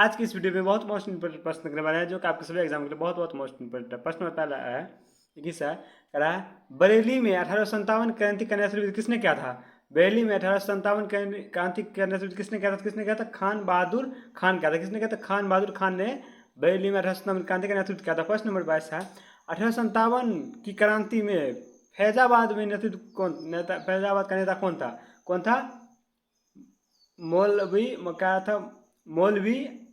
आज की इस वीडियो में बहुत मोस्ट इंपोर्टेंट प्रश्न करने वाले हैं जो कि आपके सभी एग्जाम के लिए बहुत बहुत मोस्ट इंपोर्टेंट है। प्रश्न नंबर पहला है, इक्कीस है, कह रहा है बरेली में 1857 क्रांति का नेतृत्व किसने किया था। बरेली में 1857 क्रांति का नेतृत्व किसने किया था? किसने किया था? खान बहादुर खान किया था। किसने किया था? खान बहादुर खान ने बरेली में 1857 क्रांति का नेतृत्व किया था। प्रश्न नंबर 22 है, 1857 की क्रांति में फैजाबाद में नेतृत्व कौन नेता, फैजाबाद का नेता कौन था? कौन था? मौलवी क्या था? मौलवी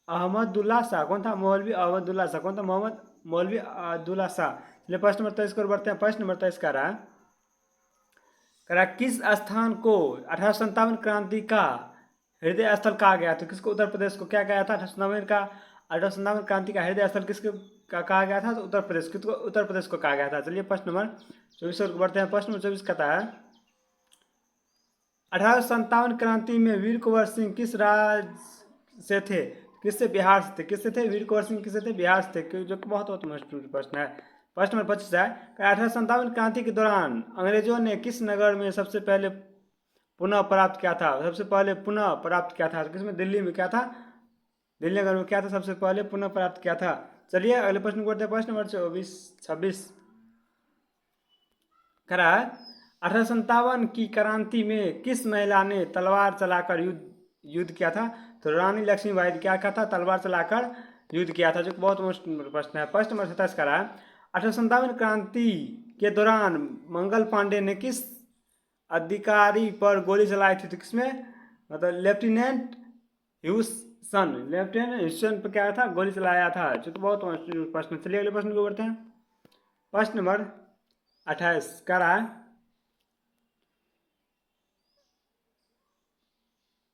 अहमदुल्ला शाह। कौन था? मौलवी अहमदुल्ला शाह। कौन था? मोहम्मद मौलवी अब्दुल्ला शाह। चलिए प्रश्न नंबर 23 की ओर बढ़ते हैं। प्रश्न नंबर 23 कह रहा किस स्थान को 1857 क्रांति का हृदय स्थल कहा गया? तो किसको? उत्तर प्रदेश को क्या कहा था? 1857 क्रांति का हृदय स्थल किसको कहा गया था? तो उत्तर प्रदेश। किसको? उत्तर प्रदेश को कहा गया था। चलिए प्रश्न नंबर 24 को बढ़ते हैं। प्रश्न नंबर 24 कहता है 1857 क्रांति में वीर कुंवर सिंह किस राज्य से थे? किससे? बिहार से थे। किससे थे? वीर कुंवर सिंह किससे थे? बिहार से थे, जो कि बहुत महत्वपूर्ण प्रश्न है। प्रश्न नंबर 25 है, 1857 क्रांति के दौरान अंग्रेजों ने किस नगर में सबसे पहले पुनः प्राप्त किया था? सबसे पहले पुनः प्राप्त किया था किसमें? दिल्ली में। क्या था? दिल्ली नगर में क्या था? सबसे पहले पुनः प्राप्त किया था। चलिए अगले प्रश्न को बढ़ते हैं। प्रश्न नंबर 26 करा 1857 की क्रांति में किस महिला ने तलवार चलाकर युद्ध किया था? तो रानी लक्ष्मीबाई क्या किया था? तलवार चलाकर युद्ध किया था, जो बहुत मुश्किल प्रश्न है। प्रश्न नंबर 27 करा 1857 क्रांति के दौरान मंगल पांडे ने किस अधिकारी पर गोली चलाई थी? तो किसमें? मतलब लेफ्टिनेंट ह्यूसन पर क्या था? गोली चलाया था, जो कि बहुत प्रश्न। चलिए अगले प्रश्न को बढ़ते हैं। प्रश्न नंबर 28 कह रहा है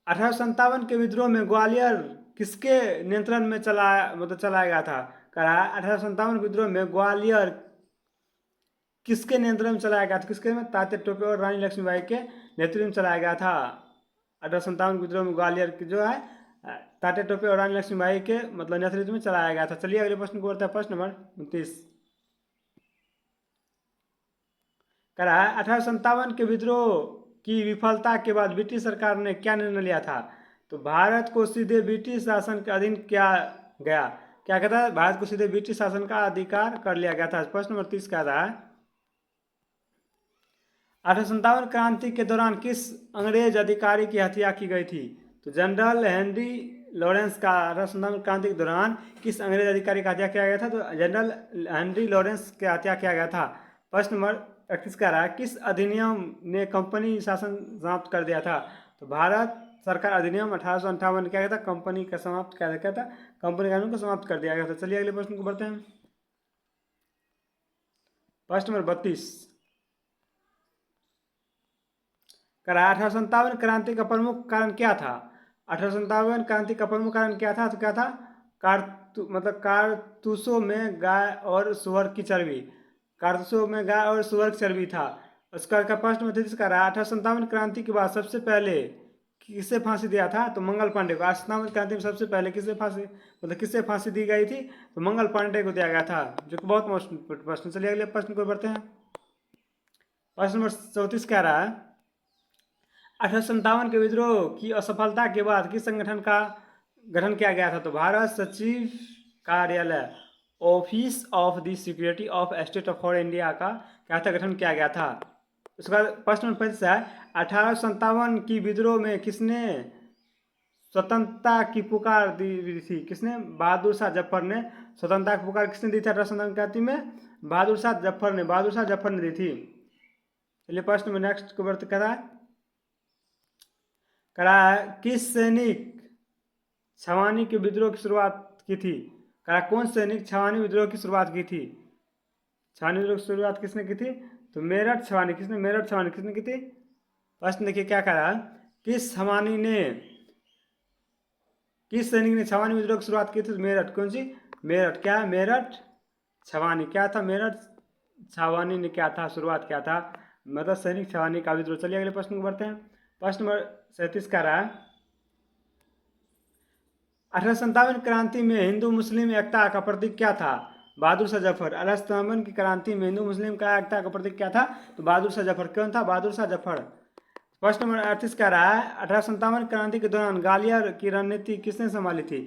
1857 के विद्रोह में ग्वालियर किसके नियंत्रण में चलाया गया था? कह रहा है 1857 विद्रोह में ग्वालियर किसके नियंत्रण में चलाया गया था? किसके में? तात्या टोपे और रानी लक्ष्मीबाई के नेतृत्व में चलाया गया था। 1857 विद्रोह में ग्वालियर की जो है तात्या टोपे और रानी लक्ष्मीबाई के मतलब नेतृत्व में चलाया गया था। चलिए अगले प्रश्न को बढ़ते हैं। प्रश्न नंबर 29 कह रहा है 1857 के विद्रोह की विफलता के बाद ब्रिटिश सरकार ने क्या निर्णय लिया था? तो भारत को सीधे ब्रिटिश शासन के अधीन किया गया। क्या कहता है? भारत को सीधे ब्रिटिश शासन का अधिकार कर लिया गया था। प्रश्न नंबर 30 कह रहा है 1857 क्रांति के दौरान किस अंग्रेज अधिकारी की हत्या की गई थी? तो जनरल हेनरी लॉरेंस का 1857 क्रांति के दौरान किस अंग्रेज अधिकारी का हत्या किया गया था? तो जनरल हेनरी लॉरेंस की हत्या किया गया था। प्रश्न नंबर 31 कह रहा है किस अधिनियम ने कंपनी शासन समाप्त कर दिया था? तो भारत सरकार अधिनियम 1858 क्या था? कंपनी का समाप्त कर दिया था, कंपनी कानून को समाप्त कर दिया गया था। चलिए अगले प्रश्न को बढ़ते हैं। प्रश्न नंबर 32 कह रहा है 1857 क्रांति का प्रमुख कारण क्या था? 1857 क्रांति का प्रमुख कारण क्या था? तो क्या था? कारतूसों में गाय और सुअर की चर्बी। कारतूसों में गाय और सुअर की चर्बी था। उसका प्रश्न में 33 कह रहा है 1857 क्रांति के बाद सबसे पहले किसे फांसी दिया था? तो मंगल पांडे को। 1857 क्रांति में सबसे पहले किससे फांसी दी गई थी? तो मंगल पांडे को दिया गया था, जो कि बहुत महत्वपूर्ण प्रश्न। चलिए अगले प्रश्न को बढ़ते हैं। प्रश्न नंबर 34 कह रहा है 1857 के विद्रोह की असफलता के बाद किस संगठन का गठन किया गया था? तो भारत सचिव कार्यालय, office of the security of state of India का क्या था? गठन किया गया था। उसके बाद प्रश्न नंबर 35 है 1857 की विद्रोह में किसने स्वतंत्रता की पुकार दी थी? किसने? बहादुर शाह जफर ने स्वतंत्रता की पुकार किसने दी थी 1857 क्रांति में? बहादुर शाह जफर ने दी थी। चलिए प्रश्न में नेक्स्ट को बढ़ते करा किस सैनिक छवानी के विद्रोह की शुरुआत की थी? करा कौन सैनिक छवानी विद्रोह की शुरुआत की थी? छवानी विद्रोह की शुरुआत किसने की थी? तो मेरठ छवानी। किसने? मेरठ छवानी किसने की थी? प्रश्न देखिए क्या करा किस सैनिक ने छवानी विद्रोह की शुरुआत की थी? मेरठ। कौन सी? मेरठ। क्या? मेरठ छवानी। क्या था? मेरठ छावानी ने क्या था? शुरुआत क्या था? मतलब सैनिक छवानी का विद्रोह। चलिए अगले प्रश्न को बढ़ते हैं। प्रश्न नंबर 37 का रहा 1857 क्रांति में हिंदू मुस्लिम एकता का प्रतीक क्या था? बहादुर शाह जफर। 1857 की क्रांति में हिंदू मुस्लिम का एकता का प्रतीक क्या था? तो बहादुर शाह जफर। कौन था? बहादुर शाह जफर। प्रश्न नंबर 38 कह रहा है 1857 क्रांति के दौरान ग्वालियर की रणनीति किसने संभाली थी?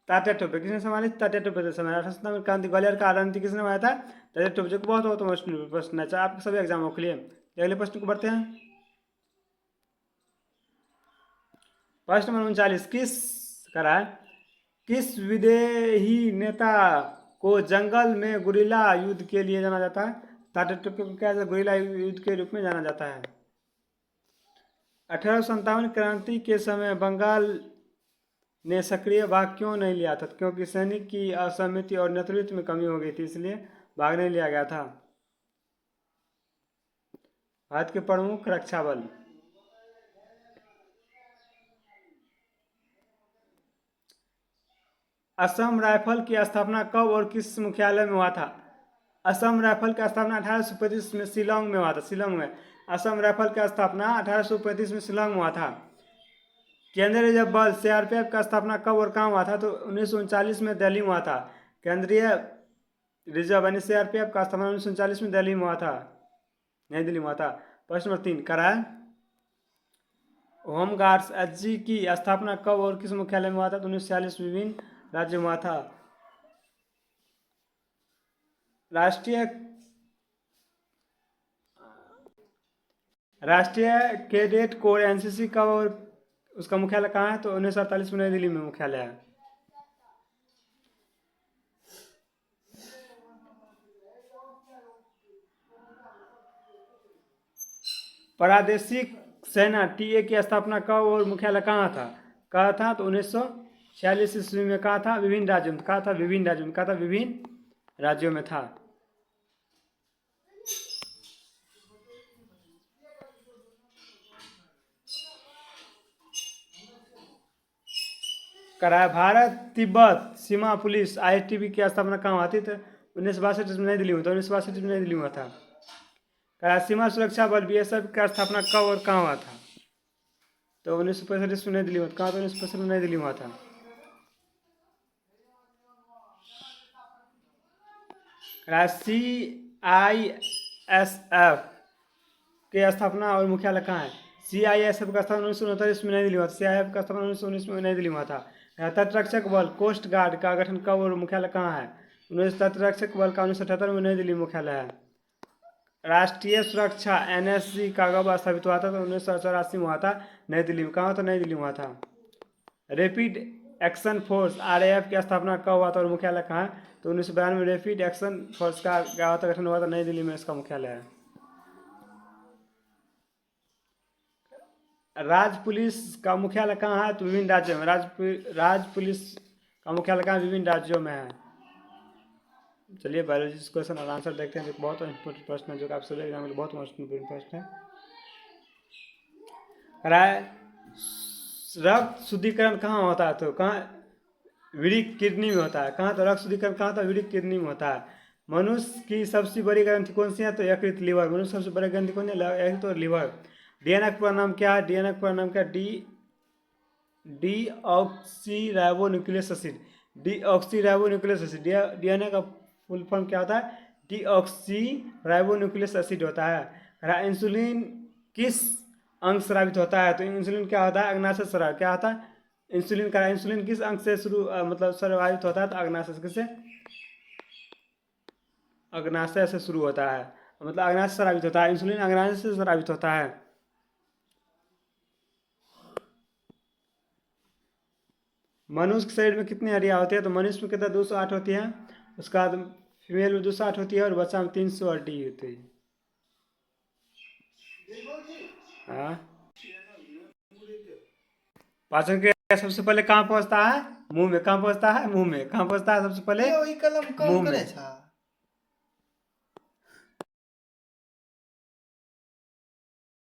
तात्या टोपे। किसने संभाली? तात्या टोपे ने संभाली। 1857 क्रांति ग्वालियर का रणनीति किसने संभाला था? तात्या टोपे, जो बहुत बहुत मुश्किल प्रश्न है आपके सभी एग्जामों के लिए। अगले प्रश्न को बढ़ते हैं। प्रश्न नंबर 39 करा है किस विदेही नेता को जंगल में गुरिल्ला युद्ध के लिए जाना जाता है? तात्या टोपे को क्या गुरिल्ला युद्ध के रूप में जाना जाता है। 1857 क्रांति के समय बंगाल ने सक्रिय भाग क्यों नहीं लिया था? क्योंकि सैनिक की असहमति और नेतृत्व में कमी हो गई थी, इसलिए भाग नहीं लिया गया था। भारत के प्रमुख रक्षा बल। असम राइफल की स्थापना कब और किस मुख्यालय में हुआ था? असम राइफल की स्थापना 1835 में शिलोंग में हुआ था। शिलोंग में असम राइफल की स्थापना 1835 में शिलोंग में हुआ था। केंद्रीय रिजर्व बल सीआरपीएफ का स्थापना कब और कहाँ हुआ था? तो 1939 में दिल्ली में हुआ था। केंद्रीय रिजर्व यानी सीआरपीएफ का स्थापना 1939 में दिल्ली में हुआ था, नई दिल्ली में हुआ था। प्रश्न नंबर 3 करा है होमगार्ड्स एचजी की स्थापना कब और किस मुख्यालय में हुआ था? तो 1946 विभिन्न राज्यों में हुआ था। राष्ट्रीय कैडेट कोर एनसीसी का और उसका मुख्यालय कहाँ है? तो 1948 में नई दिल्ली में मुख्यालय है। प्रादेशिक सेना टीए की स्थापना कब और मुख्यालय कहाँ था? कहा था तो 1946 ईस्वी में कहा था विभिन्न राज्यों में, कहा था विभिन्न राज्यों में, कहा था विभिन्न राज्यों में था। कराया भारत तिब्बत सीमा पुलिस आईटीबी की स्थापना कहाँ हुआ थी? तो 1962 में नई दिल्ली में था। 1962 में नई दिल्ली में था। कराया सीमा सुरक्षा बल बीएसएफ की स्थापना कब और कहाँ हुआ था? तो 1965 में नई दिल्ली में। कहाँ? तो 1965 में नई दिल्ली में हुआ था। CISF की स्थापना और मुख्यालय कहाँ है? CISF का स्थापना 1939 में नई दिल्ली में हुआ था। CIF का स्थापना 1919 में नई दिल्ली में हुआ था। तटरक्षक बल कोस्ट गार्ड का गठन कब और मुख्यालय कहाँ है? तटरक्षक बल का 1978 में नई दिल्ली में मुख्यालय है। राष्ट्रीय सुरक्षा NSC का कब स्थापित हुआ था? तो 1984 में हुआ था, नई दिल्ली में। कहाँ? तो नई दिल्ली में हुआ था। रैपिड एक्शन फोर्स RAF की स्थापना कब हुआ था और मुख्यालय कहाँ है? तो 1992 में रैपिड एक्शन फोर्स का गठन हुआ था, नई दिल्ली में इसका मुख्यालय है। राज्य पुलिस का मुख्यालय कहाँ है? तो विभिन्न राज्यों में। राज्य पुलिस का मुख्यालय कहाँ? विभिन्न राज्यों में है। चलिए बायोलॉजी क्वेश्चन और आंसर देखते हैं। बहुत इंपॉर्टेंट प्रश्न है जो कि आप सभी एग्जाम में बहुत इंपॉर्टेंट प्रश्न है। रक्त शुद्धिकरण कहाँ होता है? तो कहाँ? विरिक किडनी में होता है। कहाँ? तो रक्त शुद्धिकरण कहाँ था? विरिक किडनी में होता है। मनुष्य की सबसे बड़ी ग्रंथि कौन सी है? तो यकृत लिवर। मनुष्य सबसे बड़ी ग्रंथि कौन है? यकृत और लिवर। डीएनए का पूरा नाम क्या है? डीएनए का पूरा नाम क्या है? Deoxyribonucleic acid. Deoxyribonucleic acid. DNA का फुल फॉर्म क्या होता है? डीऑक्सीराइबोन्यूक्लिक एसिड होता है। इंसुलिन किस अंग स्रावित होता है? तो इंसुलिन क्या होता है? अग्नाशय स्राव। क्या होता है? इंसुलिन किस अंग से मतलब स्रावित होता है? तो अग्नाशय। किससे? अग्नाशय से शुरू होता है, मतलब अग्नाशय से स्रावित होता है। इंसुलिन अग्नाशय से स्रावित होता है। मनुष्य के शरीर में कितनी हड्डियां होती है? तो मनुष्य में कितना 208 होती है। उसका बाद फीमेल में 208 होती है और बच्चा में 300 हड्डी होती है। हाँ, पाचन क्रिया सबसे पहले कहाँ पहुंचता है? मुंह में। कहाँ पहुंचता है? मुंह में। कहाँ पहुंचता है सबसे पहले? वही कलम मुंह कम करे में। छा।